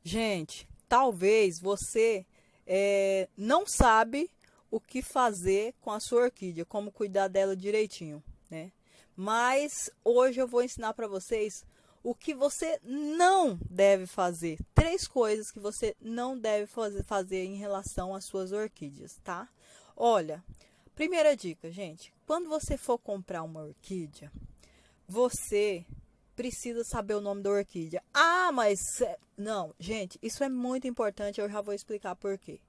Gente, talvez você não sabe o que fazer com a sua orquídea, como cuidar dela direitinho, né? Mas hoje eu vou ensinar para vocês o que você não deve fazer. Três coisas que você não deve fazer em relação às suas orquídeas, tá? Olha, primeira dica, gente. Quando você for comprar uma orquídea, você precisa saber o nome da orquídea. Ah, mas não, gente, isso é muito importante, eu já vou explicar por quê.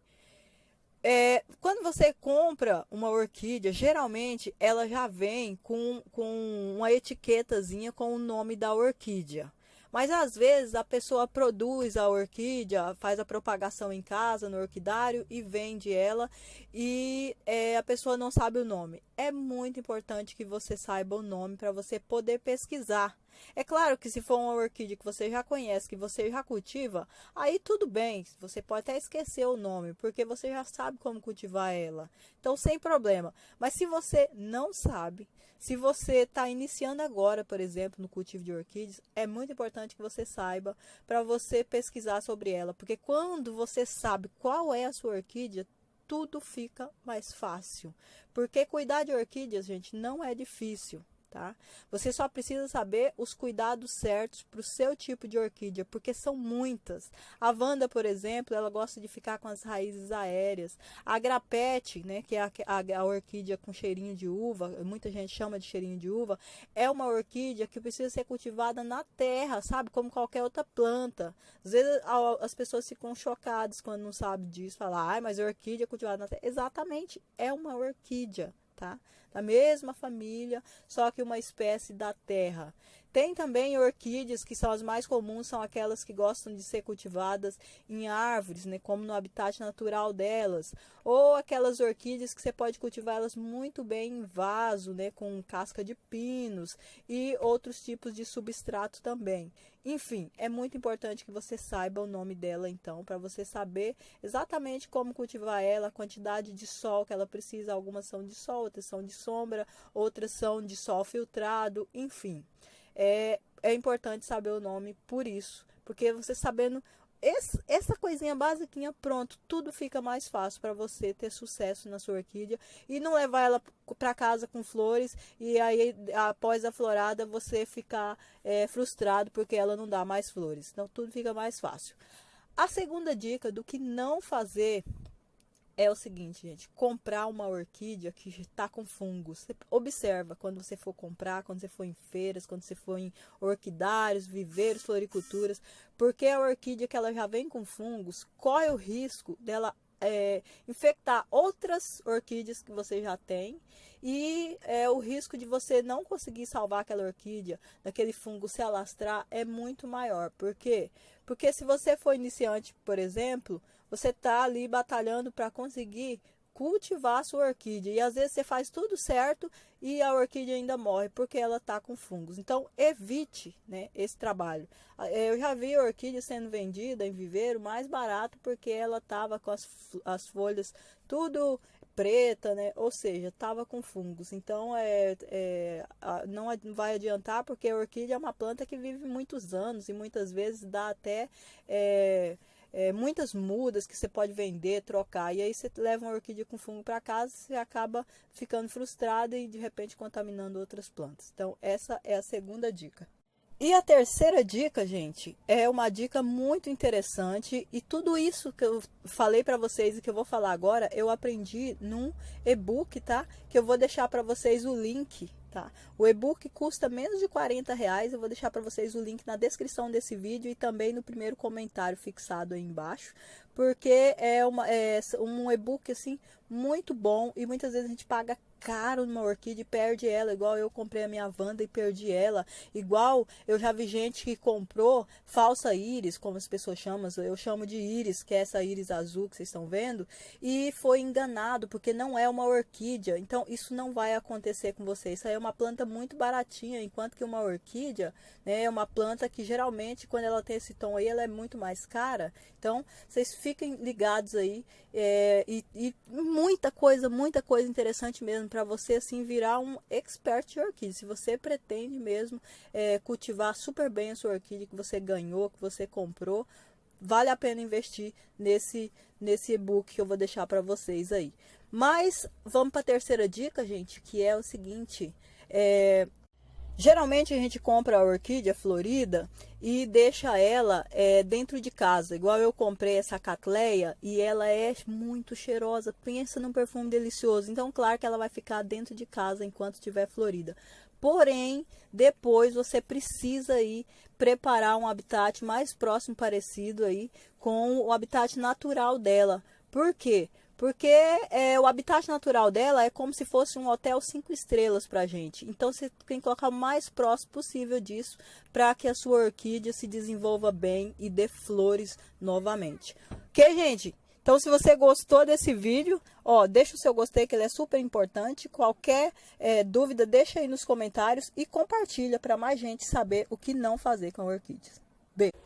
Quando você compra uma orquídea, geralmente ela já vem com uma etiquetazinha com o nome da orquídea. Mas às vezes a pessoa produz a orquídea, faz a propagação em casa, no orquidário, e vende ela, e a pessoa não sabe o nome. É muito importante que você saiba o nome para você poder pesquisar. É claro que se for uma orquídea que você já conhece, que você já cultiva, aí tudo bem, você pode até esquecer o nome, porque você já sabe como cultivar ela. Então, sem problema. Mas se você não sabe, se você está iniciando agora, por exemplo, no cultivo de orquídeas, é muito importante que você saiba para você pesquisar sobre ela, porque quando você sabe qual é a sua orquídea, tudo fica mais fácil. Porque cuidar de orquídeas, gente, não é difícil. Tá? Você só precisa saber os cuidados certos para o seu tipo de orquídea, porque são muitas. A Wanda, por exemplo, ela gosta de ficar com as raízes aéreas. A Grapete, né, que é a orquídea com cheirinho de uva, muita gente chama de cheirinho de uva, é uma orquídea que precisa ser cultivada na terra, sabe? Como qualquer outra planta. Às vezes as pessoas ficam chocadas quando não sabem disso, falam, ah, mas a orquídea é cultivada na terra. Exatamente, é uma orquídea. Tá? Da mesma família, só que uma espécie da terra. Tem também orquídeas que são as mais comuns, são aquelas que gostam de ser cultivadas em árvores, né, como no habitat natural delas, ou aquelas orquídeas que você pode cultivar elas muito bem em vaso, né, com casca de pinos e outros tipos de substrato também. Enfim, é muito importante que você saiba o nome dela então, para você saber exatamente como cultivar ela, a quantidade de sol que ela precisa. Algumas são de sol, outras são de sombra, outras são de sol filtrado, enfim. É importante saber o nome por isso, porque você sabendo essa coisinha basiquinha, pronto, tudo fica mais fácil para você ter sucesso na sua orquídea e não levar ela para casa com flores e aí após a florada você ficar frustrado porque ela não dá mais flores. Então tudo fica mais fácil. A segunda dica do que não fazer é o seguinte, gente, comprar uma orquídea que está com fungos. Você observa quando você for comprar, quando você for em feiras, quando você for em orquidários, viveiros, floriculturas, porque a orquídea que ela já vem com fungos, corre o risco dela infectar outras orquídeas que você já tem e o risco de você não conseguir salvar aquela orquídea, daquele fungo se alastrar é muito maior. Por quê? Porque se você for iniciante, por exemplo, você está ali batalhando para conseguir cultivar a sua orquídea e às vezes você faz tudo certo e a orquídea ainda morre porque ela está com fungos. Então evite, né, esse trabalho. Eu já vi a orquídea sendo vendida em viveiro mais barato porque ela estava com as folhas tudo preta, né? Ou seja, estava com fungos. Então não vai adiantar porque a orquídea é uma planta que vive muitos anos e muitas vezes dá até muitas mudas que você pode vender, trocar. E aí você leva uma orquídea com fungo para casa, você acaba ficando frustrada e de repente contaminando outras plantas. Então essa é a segunda dica. E a terceira dica, gente, é uma dica muito interessante e tudo isso que eu falei para vocês e que eu vou falar agora, eu aprendi num e-book, tá? Que eu vou deixar para vocês o link, tá? O e-book custa menos de R$ 40, eu vou deixar para vocês o link na descrição desse vídeo e também no primeiro comentário fixado aí embaixo, porque é um e-book assim muito bom e muitas vezes a gente paga caro numa orquídea e perde ela, igual eu comprei a minha Wanda e perdi ela, igual eu já vi gente que comprou falsa íris, como as pessoas chamam, eu chamo de íris, que é essa íris azul que vocês estão vendo, e foi enganado, porque não é uma orquídea, então isso não vai acontecer com você, isso aí é uma planta muito baratinha, enquanto que uma orquídea, né, é uma planta que geralmente, quando ela tem esse tom aí, ela é muito mais cara, então vocês fiquem ligados aí, e muita coisa interessante mesmo, para você assim virar um expert de orquídea. Se você pretende mesmo cultivar super bem a sua orquídea que você ganhou, que você comprou, vale a pena investir nesse e-book que eu vou deixar para vocês aí. Mas vamos para a terceira dica, gente, que é o seguinte: geralmente a gente compra a orquídea florida e deixa ela dentro de casa. Igual eu comprei essa Cattleya e ela é muito cheirosa. Pensa num perfume delicioso. Então, claro que ela vai ficar dentro de casa enquanto estiver florida. Porém, depois você precisa aí preparar um habitat mais próximo, parecido aí com o habitat natural dela. Por quê? Porque o habitat natural dela é como se fosse um hotel 5 estrelas pra gente. Então, você tem que colocar o mais próximo possível disso para que a sua orquídea se desenvolva bem e dê flores novamente. Ok, gente? Então, se você gostou desse vídeo, deixa o seu gostei, que ele é super importante. Qualquer dúvida, deixa aí nos comentários e compartilha para mais gente saber o que não fazer com orquídeas. Beijo!